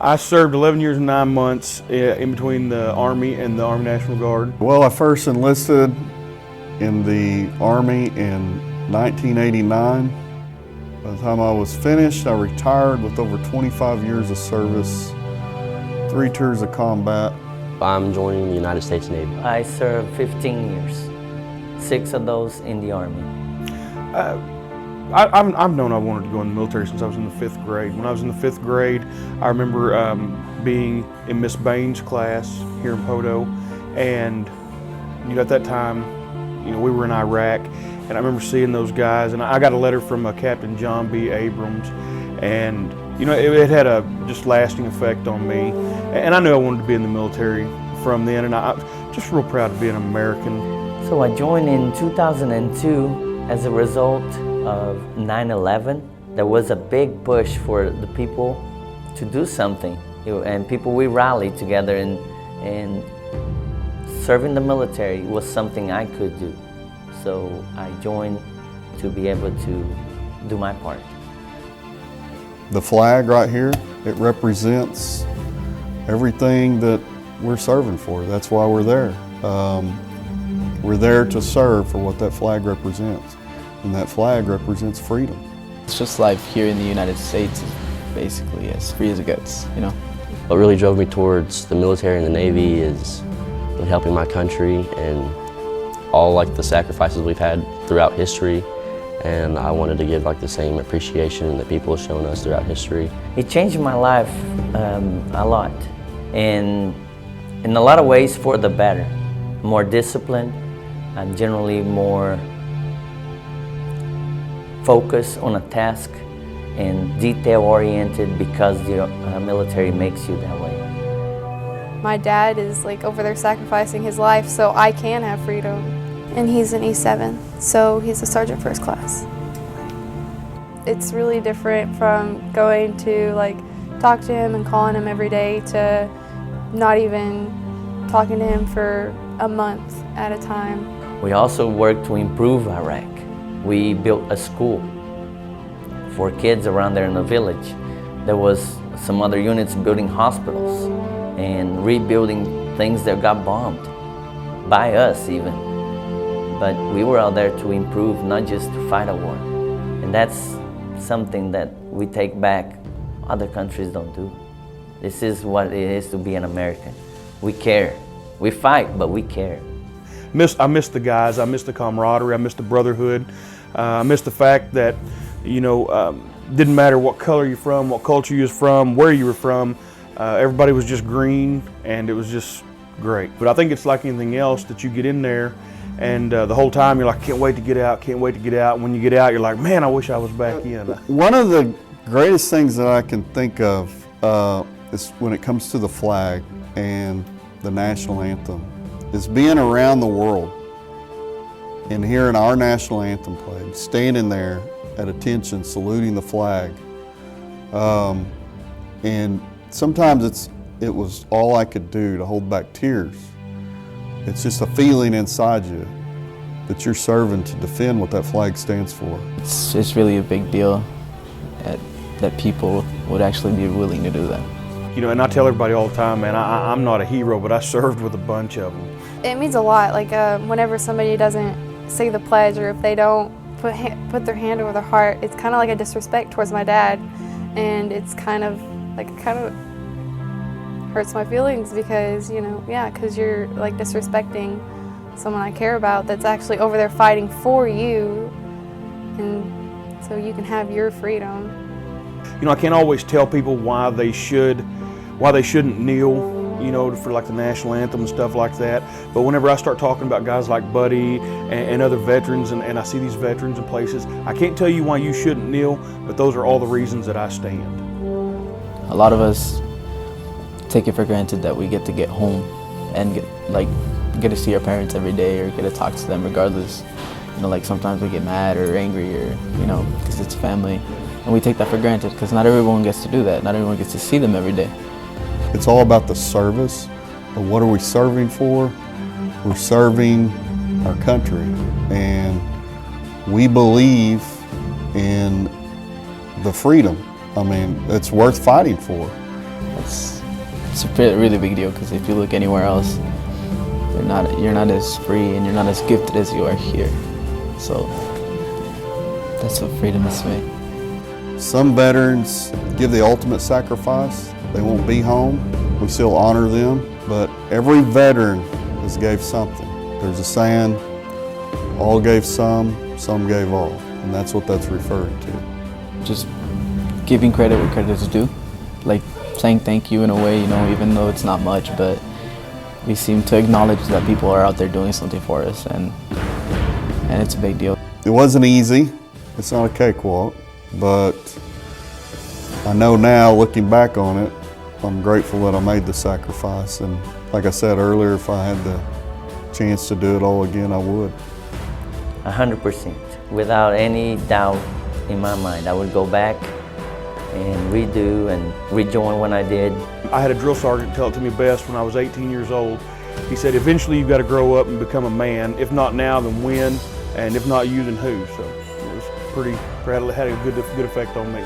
I served 11 years and 9 months in between the Army and the Army National Guard. Well, I first enlisted in the Army in 1989. By the time I was finished, I retired with over 25 years of service, 3 tours of combat. I'm joining the United States Navy. I served 15 years, 6 of those in the Army. I've known I wanted to go in the military since I was in the 5th grade. When I was in the 5th grade, I remember being in Miss Bain's class here in Poteau, and at that time, we were in Iraq, and I remember seeing those guys, and I got a letter from Captain John B. Abrams, and it had a just lasting effect on me, and I knew I wanted to be in the military from then, and I'm just real proud to be an American. So I joined in 2002 as a result of 9/11. There was a big push for the people to do something, and we rallied together, and serving the military was something I could do. So I joined to be able to do my part. The flag right here, it represents everything that we're serving for. That's why we're there. We're there to serve for what that flag represents. And that flag represents freedom. It's just life here in the United States is basically as free as it gets, What really drove me towards the military and the Navy is helping my country and all the sacrifices we've had throughout history. And I wanted to give the same appreciation that people have shown us throughout history. It changed my life a lot, and in a lot of ways for the better. More disciplined, I'm generally more focused on a task and detail-oriented because the military makes you that way. My dad is over there sacrificing his life so I can have freedom. And he's an E7, so he's a Sergeant First Class. It's really different from going to talk to him and calling him every day to not even talking to him for a month at a time. We also worked to improve Iraq. We built a school for kids around there in the village. There was some other units building hospitals and rebuilding things that got bombed, by us even. But we were out there to improve, not just to fight a war. And that's something that we take back, other countries don't do. This is what it is to be an American. We care. We fight, but we care. I miss the guys, I miss the camaraderie, I miss the brotherhood. I miss the fact that, didn't matter what color you're from, what culture you was from, where you were from, everybody was just green, and it was just great. But I think it's like anything else that you get in there, and the whole time you're like, can't wait to get out, can't wait to get out. And when you get out, you're like, man, I wish I was back in. One of the greatest things that I can think of is when it comes to the flag and the national anthem, is being around the world and hearing our national anthem played, standing there at attention, saluting the flag. And sometimes it was all I could do to hold back tears. It's just a feeling inside you that you're serving to defend what that flag stands for. It's really a big deal that people would actually be willing to do that. And I tell everybody all the time, man, I'm not a hero, but I served with a bunch of them. It means a lot. Whenever somebody doesn't say the pledge, or if they don't put their hand over their heart, it's kind of like a disrespect towards my dad, and it's kind of hurts my feelings because because you're disrespecting someone I care about that's actually over there fighting for you, and so you can have your freedom. I can't always tell people why they shouldn't kneel, for the national anthem and stuff like that. But whenever I start talking about guys like Buddy and other veterans, and I see these veterans in places, I can't tell you why you shouldn't kneel, but those are all the reasons that I stand. A lot of us take it for granted that we get to get home and get to see our parents every day or get to talk to them regardless. Sometimes we get mad or angry or, because it's family. And we take that for granted because not everyone gets to do that. Not everyone gets to see them every day. It's all about the service, but what are we serving for? We're serving our country, and we believe in the freedom. I mean, it's worth fighting for. it's a really big deal, because if you look anywhere else, you're not as free and you're not as gifted as you are here. So that's what freedom is to me. Some veterans give the ultimate sacrifice. They won't be home. We still honor them, but every veteran has gave something. There's a saying, all gave some gave all, and that's what that's referring to. Just giving credit where credit is due, like saying thank you in a way, you know, even though it's not much, but we seem to acknowledge that people are out there doing something for us, and it's a big deal. It wasn't easy. It's not a cakewalk, but I know now, looking back on it, I'm grateful that I made the sacrifice. And like I said earlier, if I had the chance to do it all again, I would. 100%. Without any doubt in my mind, I would go back and redo and rejoin when I did. I had a drill sergeant tell it to me best when I was 18 years old. He said, eventually you've got to grow up and become a man. If not now, then when? And if not you, then who? So it was had a good effect on me.